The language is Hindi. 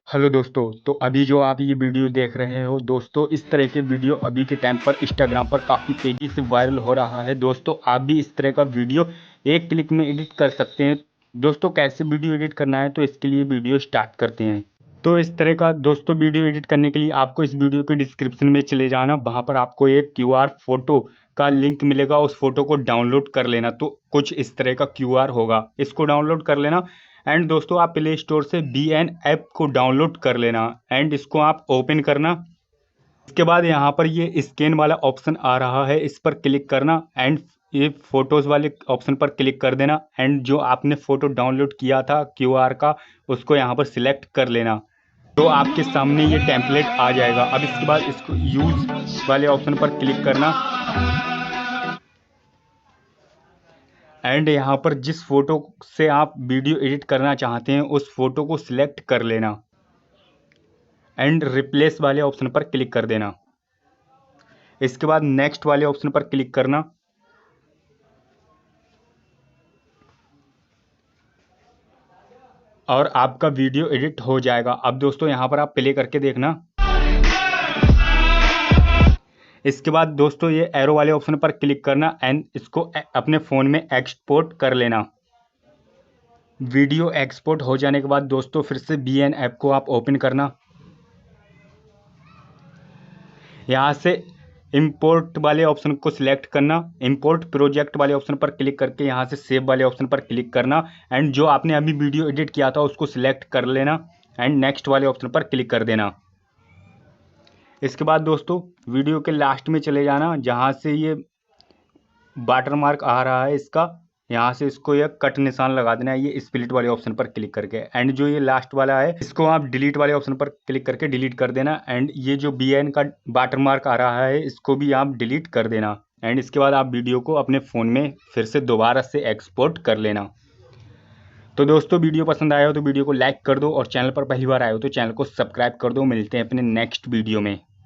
हेलो दोस्तों। तो अभी जो आप ये वीडियो देख रहे हो दोस्तों, इस तरह के वीडियो अभी के टाइम पर इंस्टाग्राम पर काफ़ी तेज़ी से वायरल हो रहा है। दोस्तों आप भी इस तरह का वीडियो एक क्लिक में एडिट कर सकते हैं। दोस्तों कैसे वीडियो एडिट करना है, तो इसके लिए वीडियो स्टार्ट करते हैं। तो इस तरह का दोस्तों वीडियो एडिट करने के लिए आपको इस वीडियो के डिस्क्रिप्शन में चले जाना। वहाँ पर आपको एक QR फोटो का लिंक मिलेगा, उस फोटो को डाउनलोड कर लेना। तो कुछ इस तरह का QR होगा, इसको डाउनलोड कर लेना। एंड दोस्तों आप प्ले स्टोर से BN ऐप को डाउनलोड कर लेना एंड इसको आप ओपन करना। इसके बाद यहाँ पर ये स्कैन वाला ऑप्शन आ रहा है, इस पर क्लिक करना एंड ये फोटोज़ वाले ऑप्शन पर क्लिक कर देना। एंड जो आपने फ़ोटो डाउनलोड किया था QR का, उसको यहाँ पर सिलेक्ट कर लेना। तो आपके सामने ये टेम्पलेट आ जाएगा। अब इसके बाद इसको यूज़ वाले ऑप्शन पर क्लिक करना एंड यहाँ पर जिस फोटो से आप वीडियो एडिट करना चाहते हैं उस फोटो को सिलेक्ट कर लेना एंड रिप्लेस वाले ऑप्शन पर क्लिक कर देना। इसके बाद नेक्स्ट वाले ऑप्शन पर क्लिक करना और आपका वीडियो एडिट हो जाएगा। अब दोस्तों यहाँ पर आप प्ले करके देखना। इसके बाद दोस्तों ये एरो वाले ऑप्शन पर क्लिक करना एंड इसको अपने फ़ोन में एक्सपोर्ट कर लेना। वीडियो एक्सपोर्ट हो जाने के बाद दोस्तों फिर से BN ऐप को आप ओपन करना। यहाँ से इंपोर्ट वाले ऑप्शन को सिलेक्ट करना, इंपोर्ट प्रोजेक्ट वाले ऑप्शन पर क्लिक करके यहाँ से सेव वाले ऑप्शन पर क्लिक करना एंड जो आपने अभी वीडियो एडिट किया था उसको सिलेक्ट कर लेना एंड नेक्स्ट वाले ऑप्शन पर क्लिक कर देना। इसके बाद दोस्तों वीडियो के लास्ट में चले जाना, जहाँ से ये वाटर मार्क आ रहा है इसका, यहाँ से इसको ये कट निशान लगा देना है, ये स्प्लिट वाले ऑप्शन पर क्लिक करके। एंड जो ये लास्ट वाला है इसको आप डिलीट वाले ऑप्शन पर क्लिक करके डिलीट कर देना एंड ये जो BN का वाटर मार्क आ रहा है इसको भी आप डिलीट कर देना एंड इसके बाद आप वीडियो को अपने फ़ोन में फिर से दोबारा से एक्सपोर्ट कर लेना। तो दोस्तों वीडियो पसंद आया हो तो वीडियो को लाइक कर दो और चैनल पर पहली बार आए हो तो चैनल को सब्सक्राइब कर दो। मिलते हैं अपने नेक्स्ट वीडियो में।